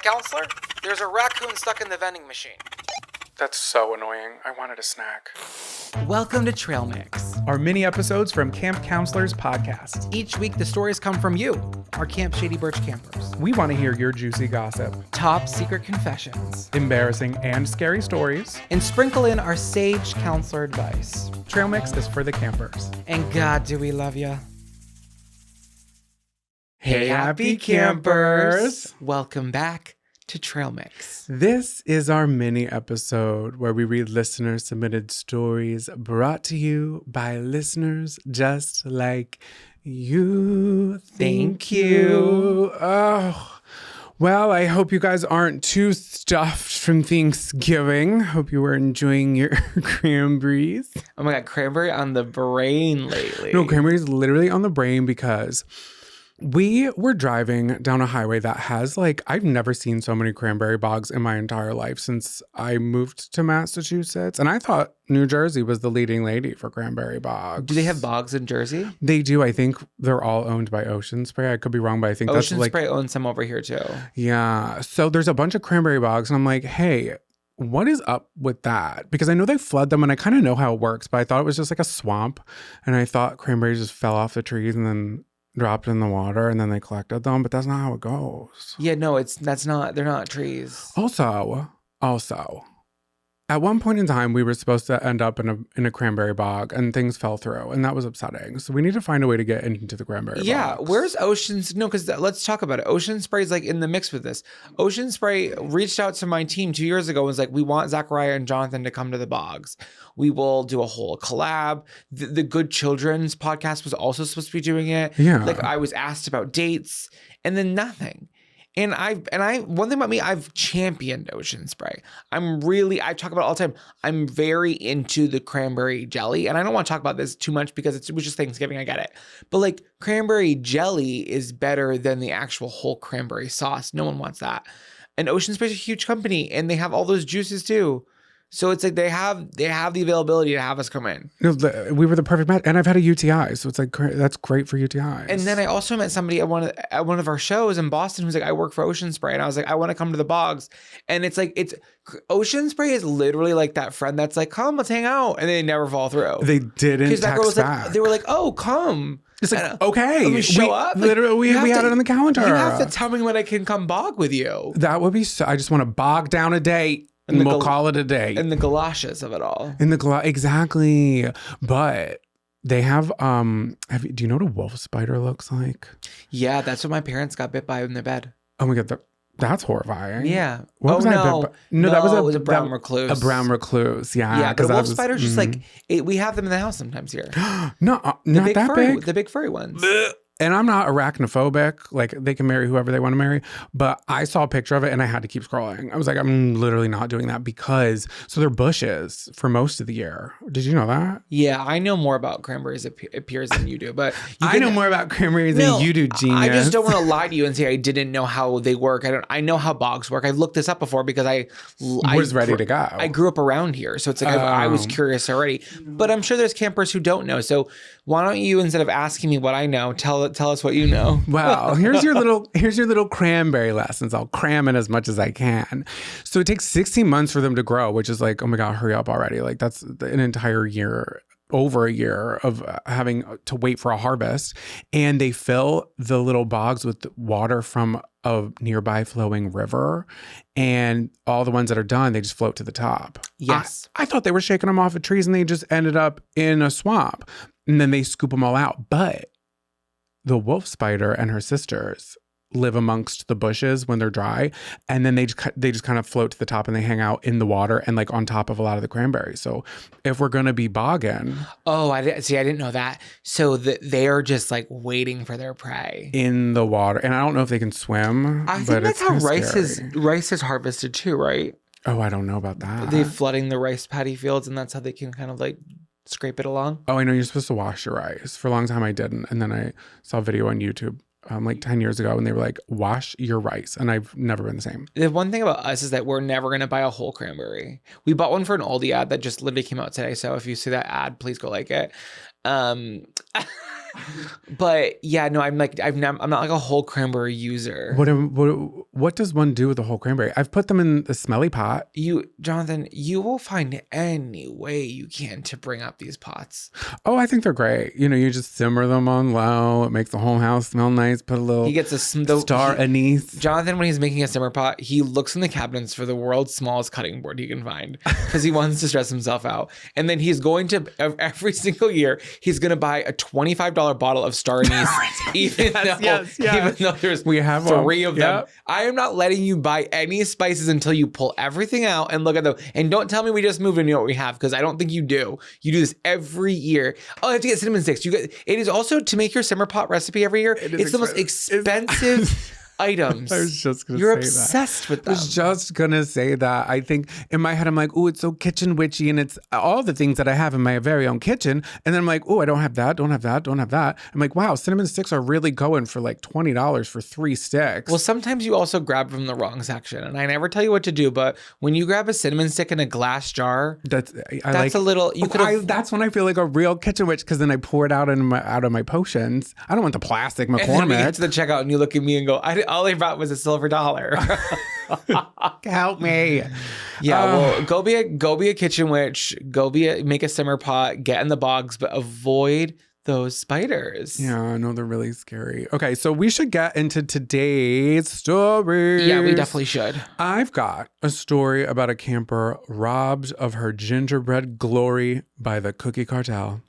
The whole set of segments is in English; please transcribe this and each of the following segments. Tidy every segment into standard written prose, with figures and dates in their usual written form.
Counselor, there's a raccoon stuck in the vending machine. That's so annoying. I wanted a snack. Welcome to Trail Mix. Our mini episodes from Camp Counselors podcast. Each week, the stories come from you, our Camp Shady Birch campers. We want to hear your juicy gossip, Top secret confessions, embarrassing and scary stories. and sprinkle in our sage counselor advice. Trail Mix is for the campers. And God, do we love ya. Hey, happy campers. Welcome back to Trail Mix. This is our mini episode where we read listener-submitted stories brought to you by listeners just like you. Thank you. Oh, well, I hope you guys aren't too stuffed from Thanksgiving. Hope you were enjoying your cranberries. Oh my God, cranberry on the brain lately. No, cranberries literally on the brain because we were driving down a highway that has I've never seen so many cranberry bogs in my entire life since I moved to Massachusetts. And I thought New Jersey was the leading lady for cranberry bogs. Do they have bogs in Jersey? They do. I think they're all owned by Ocean Spray. I could be wrong, but I think Ocean that's Spray owns some over here too. Yeah. So there's a bunch of cranberry bogs and I'm like, hey, what is up with that? Because I know they flood them and I kind of know how it works, but I thought it was just like a swamp. And I thought cranberries just fell off the trees and then dropped in the water and then they collected them, but that's not how it goes. Yeah, no, they're not trees. Also, at one point in time, we were supposed to end up in a cranberry bog and things fell through and that was upsetting. So we need to find a way to get into the cranberry bogs. Where's Ocean's? No, because let's talk about it. Ocean Spray's in the mix with this. Ocean Spray reached out to my team 2 years ago and was like, we want Zachariah and Jonathan to come to the bogs. We will do a whole collab. The Good Children's podcast was also supposed to be doing it. Yeah. I was asked about dates and then nothing. And one thing about me, I've championed Ocean Spray. I talk about it all the time. I'm very into the cranberry jelly. And I don't want to talk about this too much because it was just Thanksgiving. I get it. But cranberry jelly is better than the actual whole cranberry sauce. No one wants that. And Ocean Spray is a huge company and they have all those juices too. So it's they have the availability to have us come in. No, we were the perfect match. And I've had a UTI. So it's that's great for UTIs. And then I also met somebody at one of our shows in Boston who's like, I work for Ocean Spray. And I was like, I want to come to the bogs. And it's Ocean Spray is literally like that friend that's like, come, let's hang out. And they never fall through. They didn't text that girl was back. They were like, oh, come. It's okay. Let me show up. Literally, we had it on the calendar. You have to tell me when I can come bog with you. That would be I just want to bog down a date. And we'll call it a day. And the galoshes of it all. Exactly. But they have, do you know what a wolf spider looks like? Yeah, that's what my parents got bit by in their bed. Oh my God, that's horrifying. Yeah. What was no. No, that was a brown recluse. A brown recluse, yeah. Yeah, but wolf spiders just we have them in the house sometimes here. No, not that big. The big furry ones. And I'm not arachnophobic. They can marry whoever they want to marry. But I saw a picture of it and I had to keep scrolling. I was like, I'm literally not doing that because they're bushes for most of the year. Did you know that? Yeah, I know more about cranberries appears than you do. But I know more about cranberries than you do, genius. I just don't want to lie to you and say I didn't know how they work. I know how bogs work. I looked this up before because I was ready to go. I grew up around here. So it's I was curious already. But I'm sure there's campers who don't know. So why don't you, instead of asking me what I know, tell us what you know. Well, here's your little cranberry lessons. I'll cram in as much as I can. So it takes 16 months for them to grow, which is oh my God, hurry up already. That's an entire year, over a year of having to wait for a harvest. And they fill the little bogs with water from a nearby flowing river. And all the ones that are done, they just float to the top. Yes. I thought they were shaking them off of trees and they just ended up in a swamp. And then they scoop them all out. But the wolf spider and her sisters live amongst the bushes when they're dry. And then they just kind of float to the top and they hang out in the water and on top of a lot of the cranberries. So if we're going to be bogging. Oh, I didn't know that. So they are just waiting for their prey. In the water. And I don't know if they can swim. I think that's how rice is harvested too, right? Oh, I don't know about that. They're flooding the rice paddy fields and that's how they can kind of scrape it along. Oh, I know you're supposed to wash your rice. For a long time I didn't. And then I saw a video on YouTube 10 years ago and they were like, wash your rice. And I've never been the same. The one thing about us is that we're never going to buy a whole cranberry. We bought one for an Aldi ad that just literally came out today. So if you see that ad, please go like it. But yeah, no, I'm not like a whole cranberry user. What does one do with the whole cranberry? I've put them in the smelly pot. Jonathan, you will find any way you can to bring up these pots. Oh, I think they're great. You just simmer them on low. It makes the whole house smell nice. Put a little He gets star anise. Jonathan, when he's making a simmer pot, he looks in the cabinets for the world's smallest cutting board he can find because he wants to stress himself out. And then he's going to, every single year, he's going to buy a $25 bottle of star anise, even though there's we have 3 of them. I am not letting you buy any spices until you pull everything out and look at them. And don't tell me we just moved and you know what we have, because I don't think you do. You do this every year. Oh, I have to get cinnamon sticks. It is also to make your simmer pot recipe every year. It's the most expensive items. I was just gonna You're say obsessed with them. I was just gonna say that. I think in my head I'm like, oh, it's so kitchen witchy, and it's all the things that I have in my very own kitchen. And then I'm like, oh, I don't have that, don't have that, don't have that. I'm like, wow, cinnamon sticks are really going for like $20 for 3 sticks. Well, sometimes you also grab from the wrong section, and I never tell you what to do. But when you grab a cinnamon stick in a glass jar, that's a little. That's when I feel like a real kitchen witch, because then I pour it out of my potions. I don't want the plastic McCormick. And then we get to the checkout, and you look at me and go, all I brought was a silver dollar. Help me. Yeah, well, go be a kitchen witch. Make a simmer pot. Get in the bogs, but avoid those spiders. Yeah, I know they're really scary. Okay, so we should get into today's story. Yeah, we definitely should. I've got a story about a camper robbed of her gingerbread glory by the cookie cartel.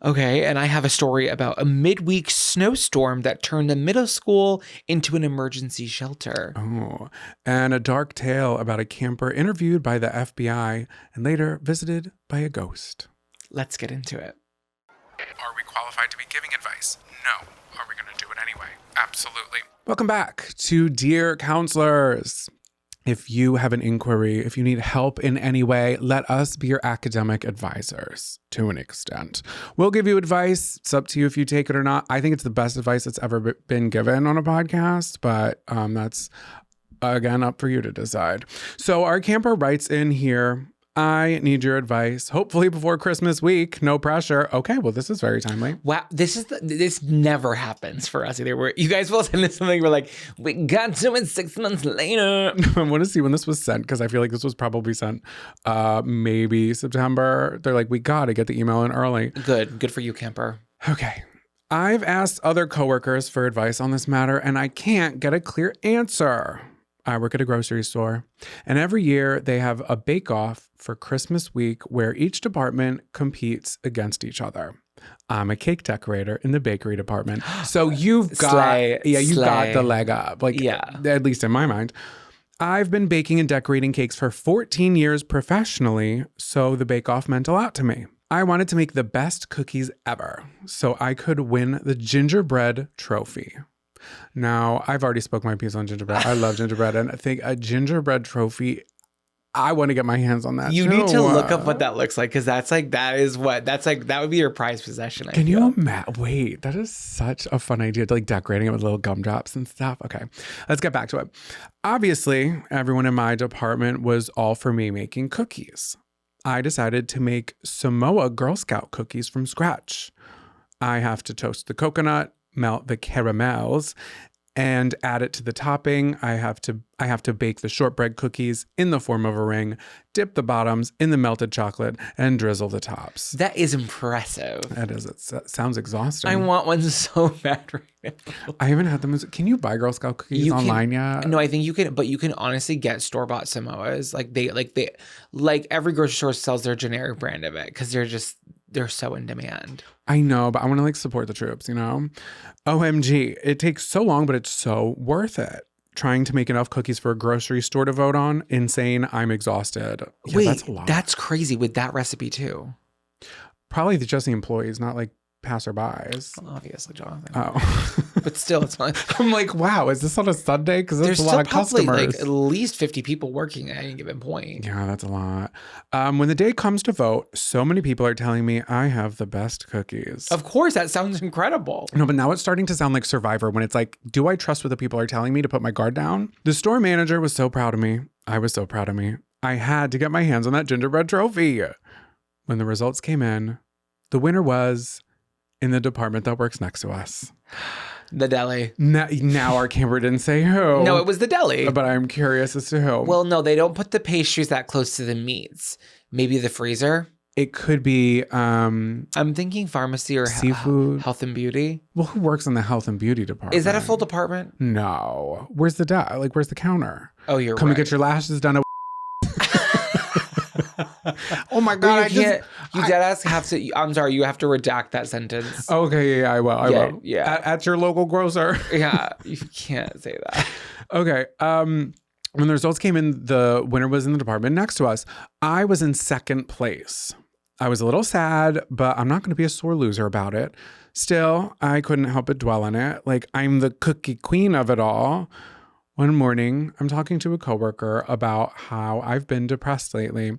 Okay, and I have a story about a midweek snowstorm that turned the middle school into an emergency shelter. Oh, and a dark tale about a camper interviewed by the FBI and later visited by a ghost. Let's get into it. Are we qualified to be giving advice? No. Are we going to do it anyway? Absolutely. Welcome back to Dear Counselors. If you have an inquiry, if you need help in any way, let us be your academic advisors to an extent. We'll give you advice. It's up to you if you take it or not. I think it's the best advice that's ever been given on a podcast, but that's, again, up for you to decide. So our camper writes in here, I need your advice. Hopefully before Christmas week. No pressure. Okay, well, this is very timely. Wow, this never happens for us either. Where you guys will send us something, we're like, we got to it 6 months later. I want to see when this was sent, because I feel like this was probably sent maybe September. They're like, we got to get the email in early. Good for you, camper. Okay. I've asked other coworkers for advice on this matter, and I can't get a clear answer. I work at a grocery store, and every year they have a bake-off for Christmas week where each department competes against each other. I'm a cake decorator in the bakery department. So you've got got the leg up. At least in my mind. I've been baking and decorating cakes for 14 years professionally, so the bake-off meant a lot to me. I wanted to make the best cookies ever, so I could win the gingerbread trophy. Now, I've already spoke my piece on gingerbread. I love gingerbread, and I think a gingerbread trophy, I want to get my hands on that. You need to look up what that looks like, because that would be your prized possession. Can you imagine? Wait, that is such a fun idea, like decorating it with little gumdrops and stuff. Okay, let's get back to it. Obviously, everyone in my department was all for me making cookies. I decided to make Samoa Girl Scout cookies from scratch. I have to toast the coconut, melt the caramels, and add it to the topping. I have to bake the shortbread cookies in the form of a ring, dip the bottoms in the melted chocolate, and drizzle the tops. That is impressive. That is. It sounds exhausting. I want one so bad right now. I haven't had them. Can you buy Girl Scout cookies online yet? No, I think you can, but you can honestly get store-bought Samoas. Like every grocery store sells their generic brand of it, because they're so in demand. I know, but I want to support the troops, OMG, it takes so long, but it's so worth it. Trying to make enough cookies for a grocery store to vote on, insane. I'm exhausted. Yeah, wait, that's a lot. That's crazy with that recipe too. Probably just the employees, not like passerbys. Well, obviously, Jonathan. Oh. But still, it's fine. I'm like, wow, is this on a Sunday? Because there's a lot of customers. Like at least 50 people working at any given point. Yeah, that's a lot. When the day comes to vote, so many people are telling me I have the best cookies. Of course, that sounds incredible. No, but now it's starting to sound like Survivor, when it's like, do I trust what the people are telling me to put my guard down? The store manager was so proud of me. I was so proud of me. I had to get my hands on that gingerbread trophy. When the results came in, the winner was in the department that works next to us. The deli. Now our camera didn't say who. No, it was the deli. But I'm curious as to who. Well, no, they don't put the pastries that close to the meats. Maybe the freezer. It could be I'm thinking pharmacy or seafood. Health and beauty. Well, who works in the health and beauty department? Is that a full department? No. Where's the where's the counter? Oh, you're Come right. and get your lashes done at Oh my God! You deadass have to. I'm sorry, you have to redact that sentence. Okay, yeah, I will. I will. Yeah. At your local grocer. Yeah, you can't say that. Okay. When the results came in, the winner was in the department next to us. I was in second place. I was a little sad, but I'm not going to be a sore loser about it. Still, I couldn't help but dwell on it. Like, I'm the cookie queen of it all. One morning, I'm talking to a coworker about how I've been depressed lately.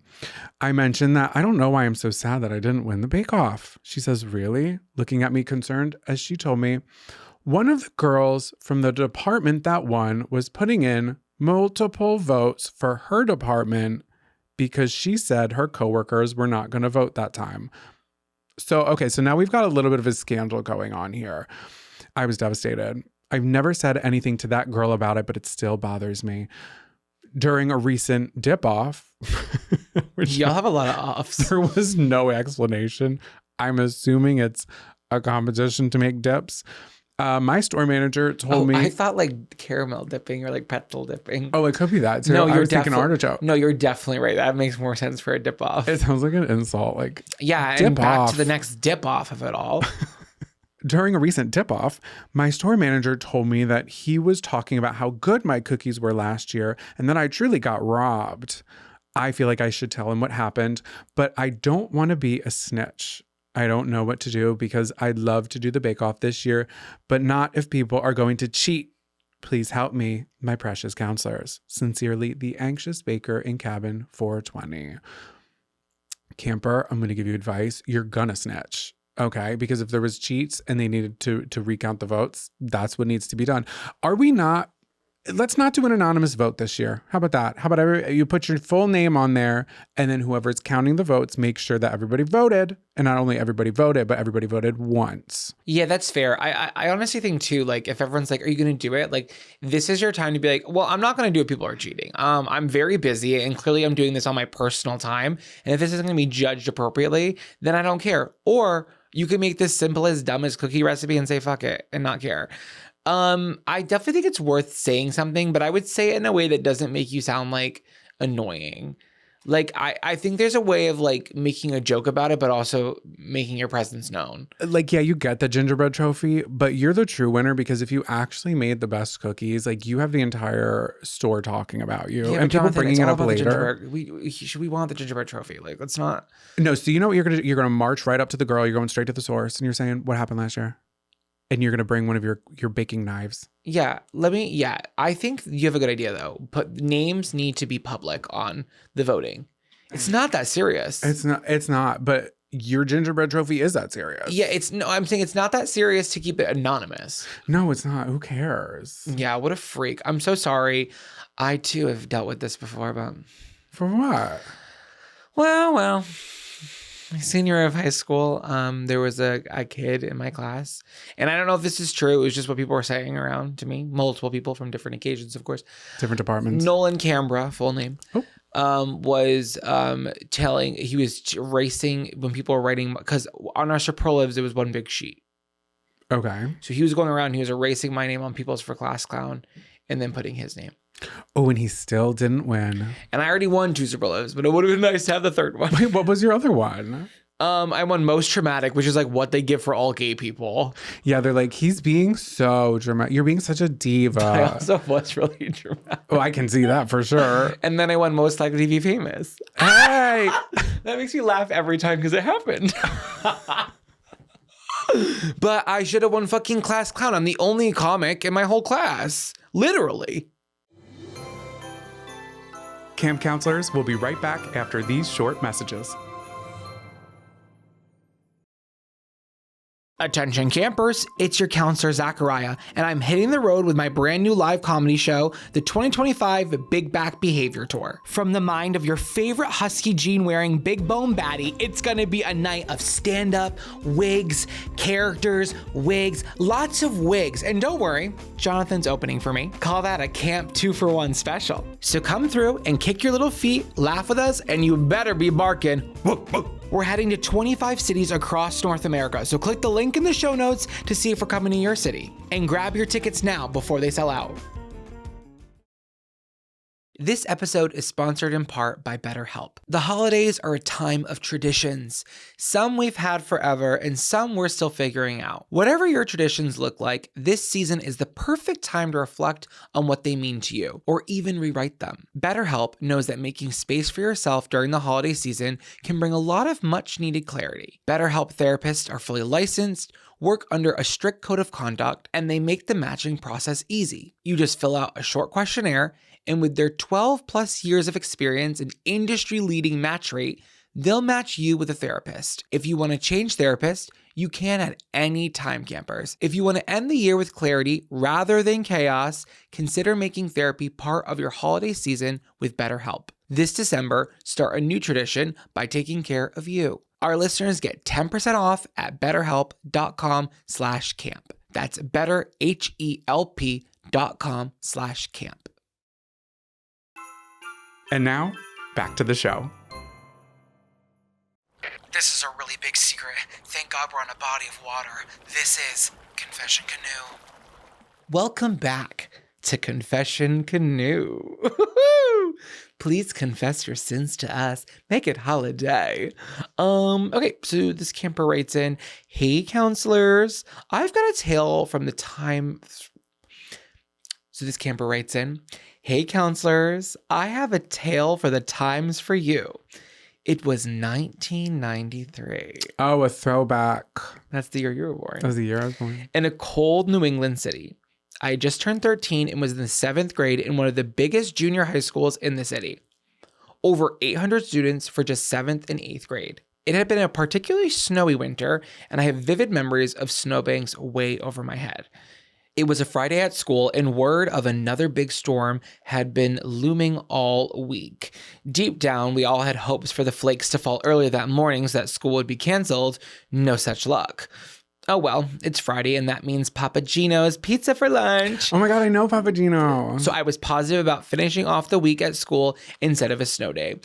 I mentioned that I don't know why I'm so sad that I didn't win the bake-off. She says, really? Looking at me concerned as she told me, one of the girls from the department that won was putting in multiple votes for her department because she said her coworkers were not going to vote that time. So now we've got a little bit of a scandal going on here. I was devastated. I've never said anything to that girl about it, but it still bothers me. During a recent dip off, y'all have a lot of offs. There was no explanation. I'm assuming it's a competition to make dips. My store manager told me. I thought like caramel dipping or like pretzel dipping. Oh, it could be that too. No, I was thinking artichoke. No, you're definitely right. That makes more sense for a dip off. It sounds like an insult. Like, yeah, dip and back off. to the next dip off of it all. During a recent dip-off, my store manager told me that he was talking about how good my cookies were last year and that I truly got robbed. I feel like I should tell him what happened, but I don't want to be a snitch. I don't know what to do because I'd love to do the bake-off this year, but not if people are going to cheat. Please help me, my precious counselors. Sincerely, the anxious baker in cabin 420. Camper, I'm going to give you advice. You're gonna snitch. Okay, because if there was cheats and they needed to recount the votes, that's what needs to be done. Let's not do an anonymous vote this year. How about that? How about you put your full name on there and then whoever's counting the votes, make sure that everybody voted. And not only everybody voted, but everybody voted once. Yeah, that's fair. I honestly think too, like if everyone's like, are you going to do it? Like this is your time to be like, well, I'm not going to do it. People are cheating. I'm very busy and clearly I'm doing this on my personal time. And if this isn't going to be judged appropriately, then I don't care. Or you can make this simple as dumb as cookie recipe and say, fuck it and not care. I definitely think it's worth saying something, but I would say it in a way that doesn't make you sound like annoying. Like, I think there's a way of like making a joke about it, but also making your presence known. Like, yeah, you get the gingerbread trophy, but you're the true winner because if you actually made the best cookies, like you have the entire store talking about you and people bringing it up later. We want the gingerbread trophy. Like, let's not. No, so you know what you're going to do? You're going to march right up to the girl. You're going straight to the source and you're saying, what happened last year? And you're going to bring one of your baking knives. Yeah, I think you have a good idea though. But names need to be public on the voting. It's not that serious. It's not, but your gingerbread trophy is that serious. Yeah, I'm saying it's not that serious to keep it anonymous. No, it's not. Who cares? Yeah, what a freak. I'm so sorry. I too have dealt with this before, but for what? Well. My senior year of high school, there was a kid in my class, and I don't know if this is true. It was just what people were saying around to me. Multiple people from different occasions, of course. Different departments. Nolan Cambra, full name, was telling, he was racing when people were writing, because on our superlatives, it was one big sheet. Okay. So he was going around, he was erasing my name on people's for class clown and then putting his name. Oh, and he still didn't win. And I already won 2 superlatives, but it would have been nice to have the third one. Wait, what was your other one? I won most traumatic, which is like what they give for all gay people. Yeah, they're like, he's being so dramatic. You're being such a diva. But I also was really dramatic. Oh, I can see that for sure. And then I won most likely to be famous. Hey! That makes me laugh every time because it happened. But I should have won fucking class clown. I'm the only comic in my whole class. Literally. Camp counselors will be right back after these short messages. Attention campers, it's your counselor Zachariah, and I'm hitting the road with my brand new live comedy show, the 2025 Big Back Behavior Tour. From the mind of your favorite husky jean-wearing big bone baddie, it's gonna be a night of stand-up, wigs, characters, wigs, lots of wigs. And don't worry, Jonathan's opening for me. Call that a Camp 2-for-1 special. So come through and kick your little feet, laugh with us, and you better be barking. We're heading to 25 cities across North America, so click the link in the show notes to see if we're coming to your city. And grab your tickets now before they sell out. This episode is sponsored in part by BetterHelp. The holidays are a time of traditions. Some we've had forever and some we're still figuring out. Whatever your traditions look like, this season is the perfect time to reflect on what they mean to you, or even rewrite them. BetterHelp knows that making space for yourself during the holiday season can bring a lot of much needed clarity. BetterHelp therapists are fully licensed, work under a strict code of conduct, and they make the matching process easy. You just fill out a short questionnaire, and with their 12 plus years of experience and industry-leading match rate, they'll match you with a therapist. If you want to change therapist, you can at any time, campers. If you want to end the year with clarity rather than chaos, consider making therapy part of your holiday season with BetterHelp. This December, start a new tradition by taking care of you. Our listeners get 10% off at betterhelp.com/camp. That's betterhelp.com/camp. And now, back to the show. This is a really big secret. Thank God we're on a body of water. This is Confession Canoe. Welcome back to Confession Canoe. Please confess your sins to us. Make it holiday. Okay, so this camper writes in, "Hey counselors, I've got a tale from the time..." So this camper writes in, "Hey counselors, I have a tale for the times for you. It was 1993. Oh, a throwback. That's the year you were born. That was the year I was born. In a cold New England city. I had just turned 13 and was in the 7th grade in one of the biggest junior high schools in the city. Over 800 students for just 7th and 8th grade. It had been a particularly snowy winter, and I have vivid memories of snowbanks way over my head. It was a Friday at school, and word of another big storm had been looming all week. Deep down, we all had hopes for the flakes to fall earlier that morning so that school would be canceled. No such luck. Oh well, it's Friday, and that means Papa Gino's pizza for lunch. Oh my God, I know Papa Gino. So I was positive about finishing off the week at school instead of a snow day.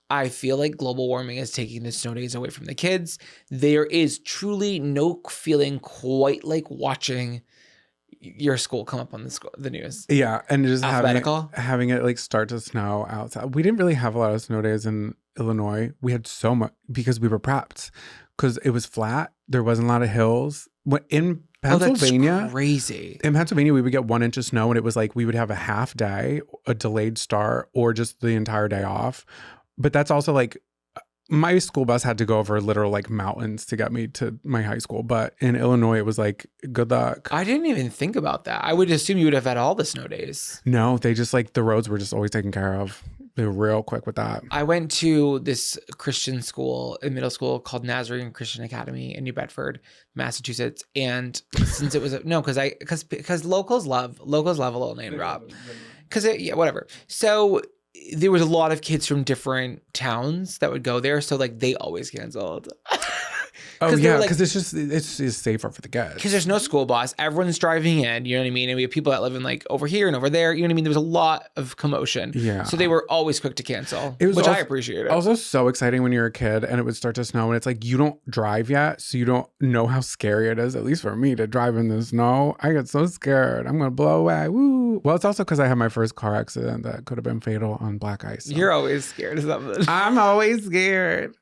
I feel like global warming is taking the snow days away from the kids. There is truly no feeling quite like watching your school come up on the news. Yeah, and just Alphabetical? having it like start to snow outside. We didn't really have a lot of snow days in Illinois. We had so much because we were prepped. Because it was flat. There wasn't a lot of hills. In Pennsylvania, that's crazy. In Pennsylvania, we would get 1 inch of snow, and it was like we would have a half day, a delayed start, or just the entire day off. But that's also like my school bus had to go over literal like mountains to get me to my high school. But in Illinois, it was like, good luck. I didn't even think about that. I would assume you would have had all the snow days. No, they just like the roads were just always taken care of. They were real quick with that. I went to this Christian school in middle school called Nazarene Christian Academy in New Bedford, Massachusetts. And since it was because locals love a little name drop. Whatever. So there was a lot of kids from different towns that would go there. So like they always canceled. Oh yeah, because it's just safer for the kids. Because there's no school bus, everyone's driving in. You know what I mean? And we have people that live in like over here and over there. You know what I mean? There was a lot of commotion. Yeah. So they were always quick to cancel, I appreciated. Also, so exciting when you're a kid and it would start to snow, and it's like you don't drive yet, so you don't know how scary it is. At least for me to drive in the snow, I get so scared. I'm gonna blow away. Woo! Well, it's also because I had my first car accident that could have been fatal on black ice. So. You're always scared of something. I'm always scared.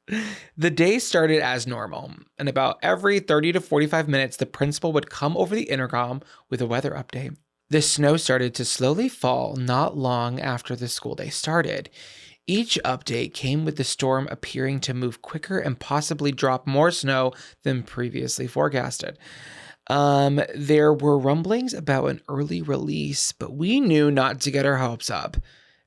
The day started as normal. And about every 30 to 45 minutes, the principal would come over the intercom with a weather update. The snow started to slowly fall not long after the school day started. Each update came with the storm appearing to move quicker and possibly drop more snow than previously forecasted. There were rumblings about an early release, but we knew not to get our hopes up.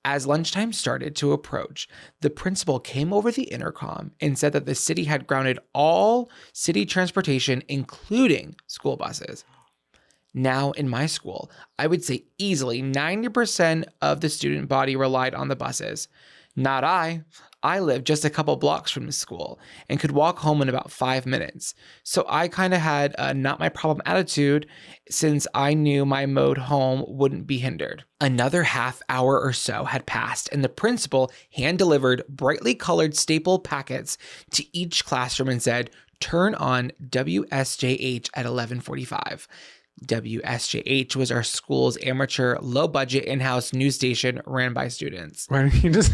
As lunchtime started to approach, the principal came over the intercom and said that the city had grounded all city transportation, including school buses. Now, in my school, I would say easily 90% of the student body relied on the buses. Not I. I lived just a couple blocks from the school and could walk home in about 5 minutes. So I kind of had a not my problem attitude since I knew my mode home wouldn't be hindered. Another half hour or so had passed and the principal hand-delivered brightly colored staple packets to each classroom and said, "Turn on WSJH at 11:45. WSJH was our school's amateur, low-budget in-house news station ran by students. Why don't you just...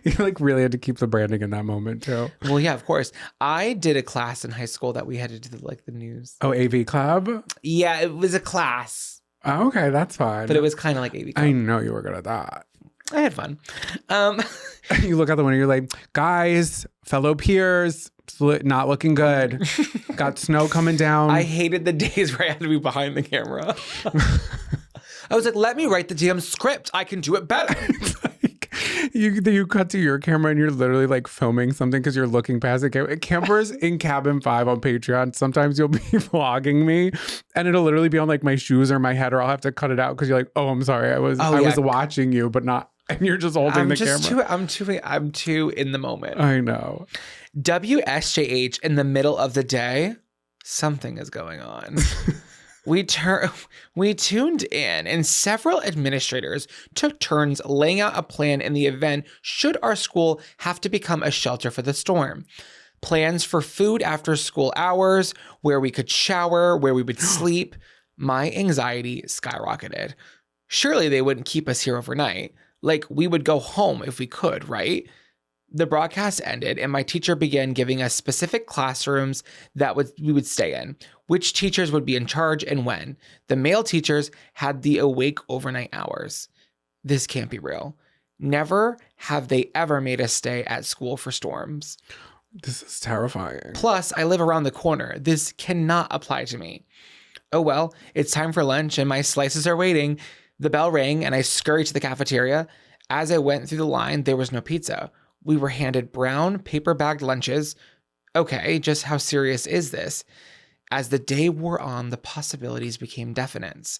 You like really had to keep the branding in that moment too. Well, yeah, of course. I did a class in high school that we had to do like the news. Oh, AV Club? Yeah, it was a class. Oh, okay, that's fine. But it was kind of like AV Club. I know you were good at that. I had fun. You look out the window, you're like, guys, fellow peers, not looking good. Got snow coming down. I hated the days where I had to be behind the camera. I was like, let me write the damn script. I can do it better. You cut to your camera and you're literally like filming something because you're looking past the camera. Campers in Cabin 5 on Patreon, sometimes you'll be vlogging me and it'll literally be on like my shoes or my head, or I'll have to cut it out because you're like, oh, I'm sorry. I was watching you, but not, and you're just holding the camera. I'm too in the moment. I know. WSJH in the middle of the day, something is going on. We tuned in, and several administrators took turns laying out a plan in the event should our school have to become a shelter for the storm. Plans for food after school hours, where we could shower, where we would sleep. My anxiety skyrocketed. Surely they wouldn't keep us here overnight. Like, we would go home if we could, right? The broadcast ended and my teacher began giving us specific classrooms that we would stay in, which teachers would be in charge and when. The male teachers had the awake overnight hours. This can't be real. Never have they ever made us stay at school for storms. This is terrifying. Plus, I live around the corner. This cannot apply to me. Oh well, it's time for lunch and my slices are waiting. The bell rang and I scurried to the cafeteria. As I went through the line, there was no pizza. We were handed brown paper-bagged lunches. Okay, just how serious is this? As the day wore on, the possibilities became definite.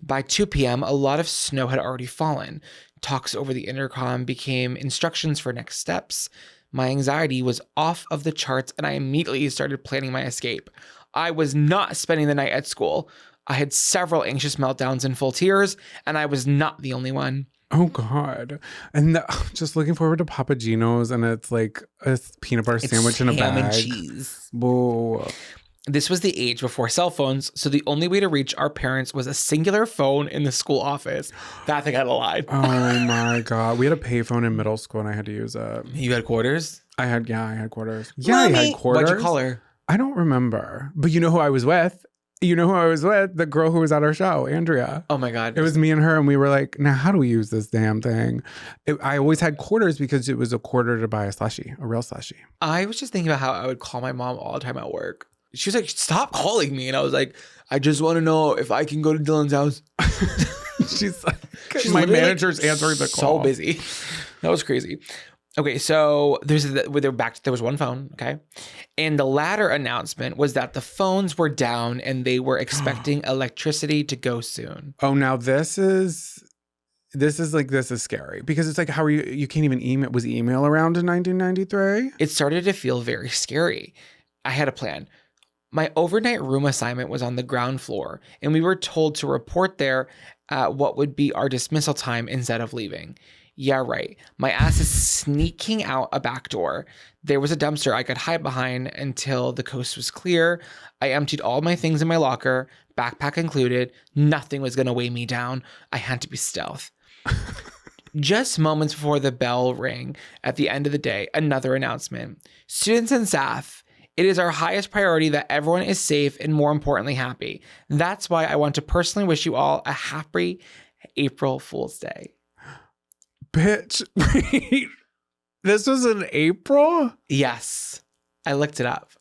By 2 p.m., a lot of snow had already fallen. Talks over the intercom became instructions for next steps. My anxiety was off of the charts, and I immediately started planning my escape. I was not spending the night at school. I had several anxious meltdowns and full tears, and I was not the only one. Oh, God. And just looking forward to Papa Gino's, and it's like a peanut butter sandwich in a bag. Ham and cheese. Whoa. This was the age before cell phones, so the only way to reach our parents was a singular phone in the school office. That thing had a line. Oh, my God. We had a payphone in middle school, and I had to use it. You had quarters? I had quarters. Yeah, Mommy. I had quarters. What'd you call her? I don't remember. But you know who I was with? You know who I was with? The girl who was at our show, Andrea. Oh my God. It was me and her, and we were like, now how do we use this damn thing? I always had quarters because it was a quarter to buy a slushie, a real slushie. I was just thinking about how I would call my mom all the time at work. She was like, stop calling me. And I was like, I just want to know if I can go to Dylan's house. She's my manager's like answering the call. So busy. That was crazy. Okay, so there was one phone, okay? And the latter announcement was that the phones were down and they were expecting electricity to go soon. Oh, now this is scary because it's like, how are you can't even email. Was email around in 1993? It started to feel very scary. I had a plan. My overnight room assignment was on the ground floor and we were told to report there at what would be our dismissal time instead of leaving. Yeah, right. My ass is sneaking out a back door. There was a dumpster I could hide behind until the coast was clear. I emptied all my things in my locker, backpack included. Nothing was going to weigh me down. I had to be stealth. Just moments before the bell rang at the end of the day, another announcement. Students and staff, it is our highest priority that everyone is safe and more importantly, happy. That's why I want to personally wish you all a happy April Fool's Day. Bitch, wait. This was in April? Yes. I looked it up.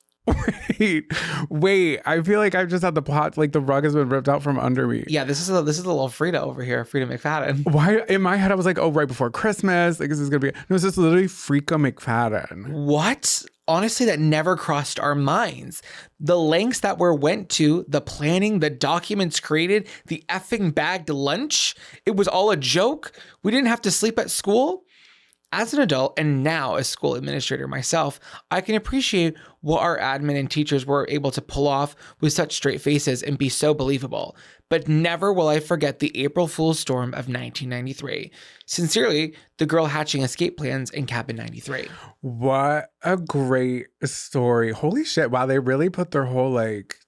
Wait. I feel like I've just had the plot, like the rug has been ripped out from under me. Yeah, this is a little Frida over here, Frida McFadden. Why in my head I was like, oh, right before Christmas, like this is gonna be. No, it's just literally Freaka McFadden. What? Honestly, that never crossed our minds. The lengths that were went to, the planning, the documents created, the effing bagged lunch. It was all a joke. We didn't have to sleep at school. As an adult and now a school administrator myself, I can appreciate what our admin and teachers were able to pull off with such straight faces and be so believable. But never will I forget the April Fool's storm of 1993. Sincerely, the girl hatching escape plans in Cabin 93. What a great story. Holy shit. Wow, they really put their whole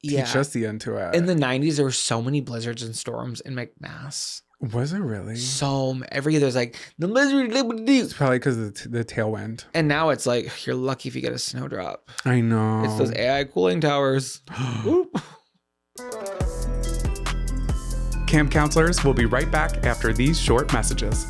teach us into it. In the 90s, there were so many blizzards and storms in McMass. Was it really? So every year there's the blizzard. It's probably because of the tailwind. And now it's like, you're lucky if you get a snowdrop. I know. It's those AI cooling towers. Camp counselors will be right back after these short messages.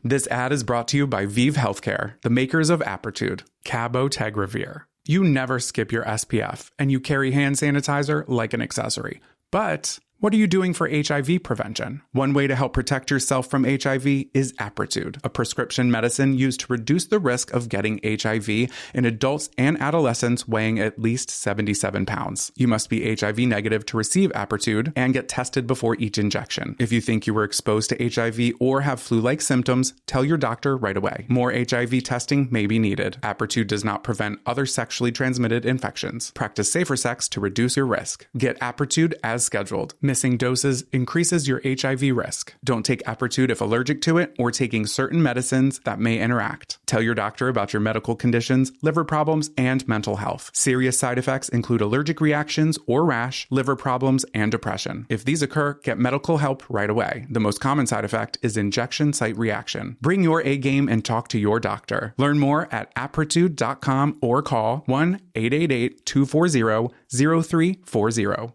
This ad is brought to you by Viiv Healthcare, the makers of Apretude, Cabotegravir. You never skip your SPF, and you carry hand sanitizer like an accessory. But what are you doing for HIV prevention? One way to help protect yourself from HIV is Apretude, a prescription medicine used to reduce the risk of getting HIV in adults and adolescents weighing at least 77 pounds. You must be HIV negative to receive Apretude and get tested before each injection. If you think you were exposed to HIV or have flu-like symptoms, tell your doctor right away. More HIV testing may be needed. Apretude does not prevent other sexually transmitted infections. Practice safer sex to reduce your risk. Get Apretude as scheduled. Missing doses increases your HIV risk. Don't take Apretude if allergic to it or taking certain medicines that may interact. Tell your doctor about your medical conditions, liver problems, and mental health. Serious side effects include allergic reactions or rash, liver problems, and depression. If these occur, get medical help right away. The most common side effect is injection site reaction. Bring your A game and talk to your doctor. Learn more at apretude.com or call 1-888-240-0340.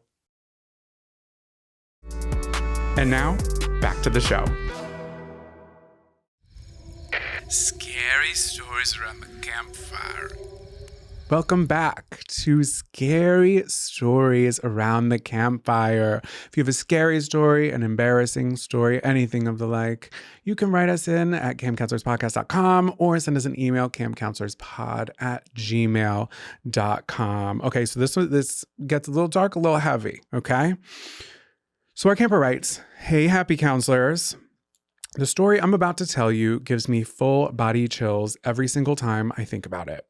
And now, back to the show. Scary stories around the campfire. Welcome back to Scary Stories Around the Campfire. If you have a scary story, an embarrassing story, anything of the like, you can write us in at campcounselorspodcast.com or send us an email, campcounselorspod@gmail.com. Okay, so this gets a little dark, a little heavy, okay? So our camper writes, "Hey, happy counselors. The story I'm about to tell you gives me full body chills every single time I think about it.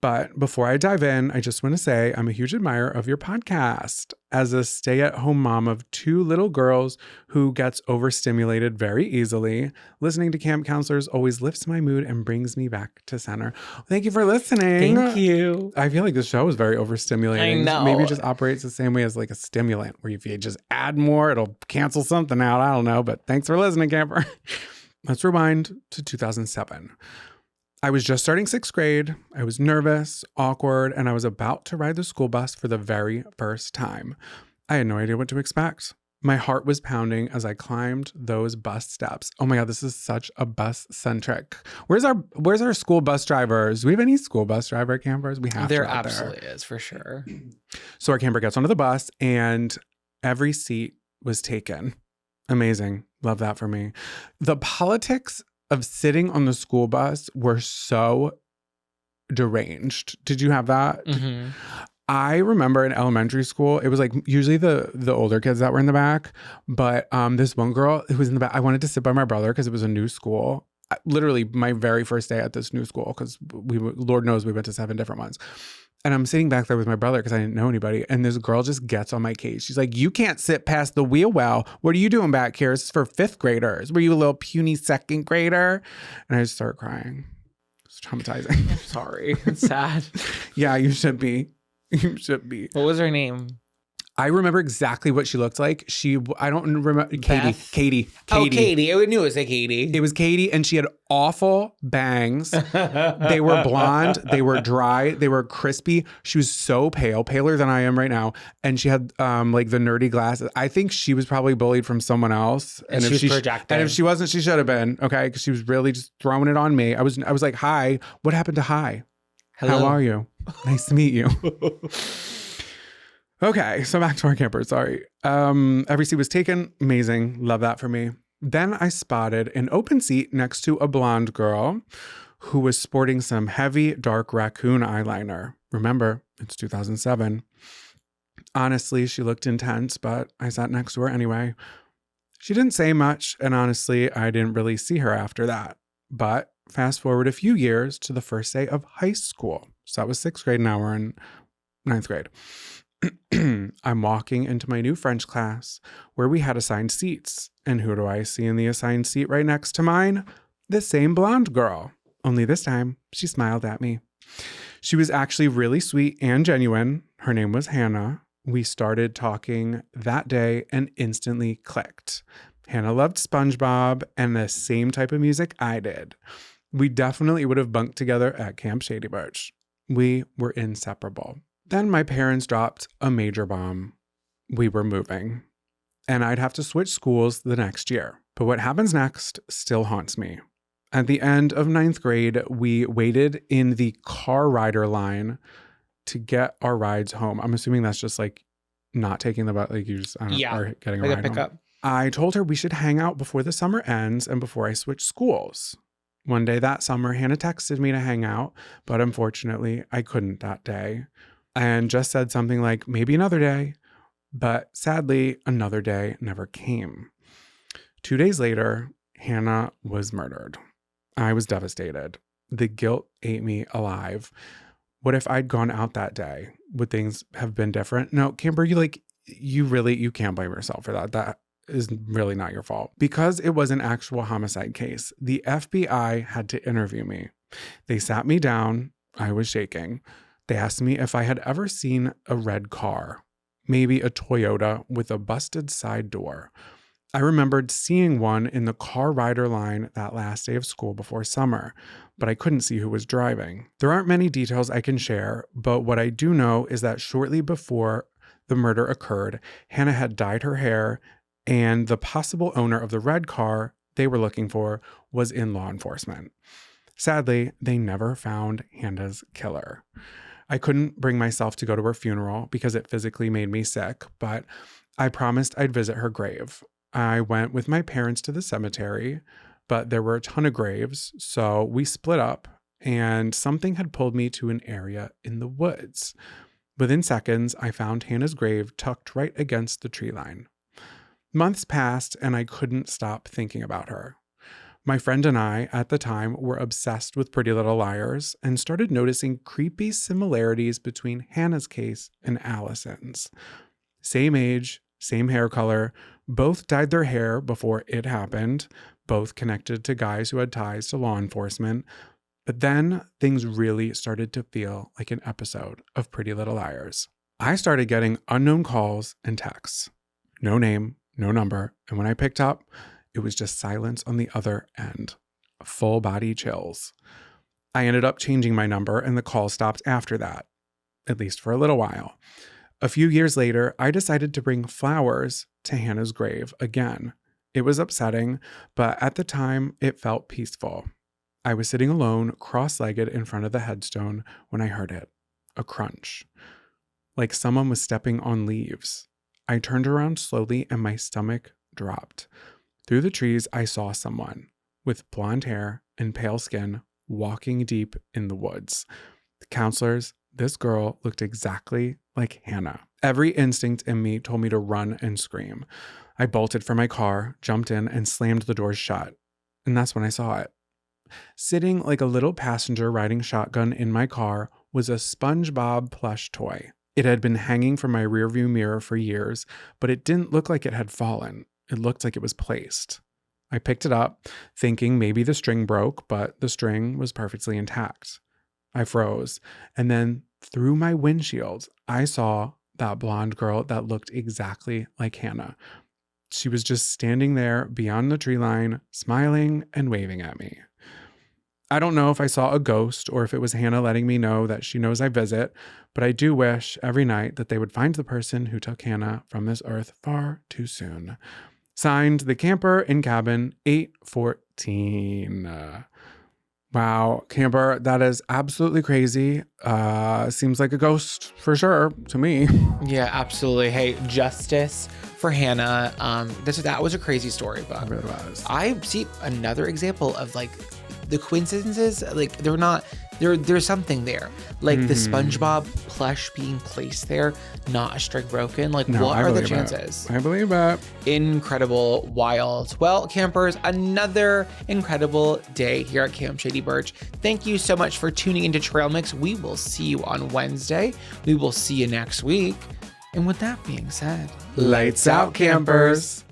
But before I dive in, I just want to say I'm a huge admirer of your podcast. As a stay-at-home mom of 2 little girls who gets overstimulated very easily, listening to camp counselors always lifts my mood and brings me back to center." Thank you for listening. Thank you. I feel like this show is very overstimulating. I know. Maybe it just operates the same way as a stimulant, where if you just add more, it'll cancel something out. I don't know, but thanks for listening, camper. Let's rewind to 2007. I was just starting 6th grade. I was nervous, awkward, and I was about to ride the school bus for the very first time. I had no idea what to expect. My heart was pounding as I climbed those bus steps. Oh my God, this is such a bus-centric. Where's our school bus drivers? Do we have any school bus driver campers? We have There to out absolutely is, for sure. So our camper gets onto the bus and every seat was taken. Amazing. Love that for me. The politics of sitting on the school bus were so deranged. Did you have that? Mm-hmm. I remember in elementary school, it was usually the older kids that were in the back, but this one girl who was in the back, I wanted to sit by my brother because it was a new school. Literally my very first day at this new school, because Lord knows we went to 7 different ones. And I'm sitting back there with my brother because I didn't know anybody. And this girl just gets on my case. She's like, "You can't sit past the wheel well. What are you doing back here? This is for 5th graders. Were you a little puny 2nd grader?" And I just start crying. It's traumatizing. I'm sorry. It's sad. Yeah, you should be. You should be. What was her name? I remember exactly what she looked like. I don't remember. Katie. Oh, Katie. I knew it was Katie. It was Katie, and she had awful bangs. They were blonde. They were dry. They were crispy. She was so pale, paler than I am right now. And she had the nerdy glasses. I think she was probably bullied from someone else. And she was projecting. And if she wasn't, she should have been. Okay, because she was really just throwing it on me. I was like, "Hi, what happened to hi?" Hello. How are you? Nice to meet you. Okay, so back to our camper. Sorry. Every seat was taken. Amazing. Love that for me. Then I spotted an open seat next to a blonde girl who was sporting some heavy dark raccoon eyeliner. Remember, it's 2007. Honestly, she looked intense, but I sat next to her anyway. She didn't say much, and honestly, I didn't really see her after that. But fast forward a few years to the first day of high school. So that was 6th grade, now we're in 9th grade. I'm walking into my new French class where we had assigned seats. And who do I see in the assigned seat right next to mine? The same blonde girl. Only this time, she smiled at me. She was actually really sweet and genuine. Her name was Hannah. We started talking that day and instantly clicked. Hannah loved SpongeBob and the same type of music I did. We definitely would have bunked together at Camp Shady Birch. We were inseparable. Then my parents dropped a major bomb. We were moving. And I'd have to switch schools the next year. But what happens next still haunts me. At the end of 9th grade, we waited in the car rider line to get our rides home. I'm assuming that's just like not taking the bus, like you just are getting a ride home. I told her we should hang out before the summer ends and before I switch schools. One day that summer, Hannah texted me to hang out, but unfortunately, I couldn't that day. And just said something like, maybe another day. But sadly, another day never came. 2 days later, Hannah was murdered. I was devastated. The guilt ate me alive. What if I'd gone out that day? Would things have been different? No, Kimber, you can't blame yourself for that. That is really not your fault. Because it was an actual homicide case, the FBI had to interview me. They sat me down. I was shaking. They asked me if I had ever seen a red car, maybe a Toyota with a busted side door. I remembered seeing one in the car rider line that last day of school before summer, but I couldn't see who was driving. There aren't many details I can share, but what I do know is that shortly before the murder occurred, Hannah had dyed her hair, and the possible owner of the red car they were looking for was in law enforcement. Sadly, they never found Hannah's killer. I couldn't bring myself to go to her funeral because it physically made me sick, but I promised I'd visit her grave. I went with my parents to the cemetery, but there were a ton of graves, so we split up, and something had pulled me to an area in the woods. Within seconds, I found Hannah's grave tucked right against the tree line. Months passed, and I couldn't stop thinking about her. My friend and I, at the time, were obsessed with Pretty Little Liars and started noticing creepy similarities between Hannah's case and Allison's. Same age, same hair color, both dyed their hair before it happened, both connected to guys who had ties to law enforcement. But then things really started to feel like an episode of Pretty Little Liars. I started getting unknown calls and texts. No name, no number, and when I picked up, it was just silence on the other end. Full body chills. I ended up changing my number and the call stopped after that, at least for a little while. A few years later, I decided to bring flowers to Hannah's grave again. It was upsetting, but at the time, it felt peaceful. I was sitting alone, cross-legged in front of the headstone when I heard it. A crunch. Like someone was stepping on leaves. I turned around slowly and my stomach dropped. Through the trees, I saw someone with blonde hair and pale skin walking deep in the woods. The counselors, this girl looked exactly like Hannah. Every instinct in me told me to run and scream. I bolted from my car, jumped in, and slammed the doors shut. And that's when I saw it. Sitting like a little passenger riding shotgun in my car was a SpongeBob plush toy. It had been hanging from my rearview mirror for years, but it didn't look like it had fallen. It looked like it was placed. I picked it up, thinking maybe the string broke, but the string was perfectly intact. I froze, and then through my windshield, I saw that blonde girl that looked exactly like Hannah. She was just standing there beyond the tree line, smiling and waving at me. I don't know if I saw a ghost or if it was Hannah letting me know that she knows I visit, but I do wish every night that they would find the person who took Hannah from this earth far too soon. Signed, the camper in cabin 814. Wow, Camper, that is absolutely crazy. Seems like a ghost for sure to me. Yeah, absolutely. Hey, justice for Hannah. That was a crazy story, but It really was. I see another example of like the coincidences. Like they're not there's something there. Like the SpongeBob plush being placed there, not a string broken. Like No, what I are the believe it. chances? I believe it. Incredible, wild. Well, campers, another incredible day here at Camp Shady Birch. Thank you so much for tuning into Trail Mix. We will see you on Wednesday. We will see you next week. And with that being said, Lights out, campers.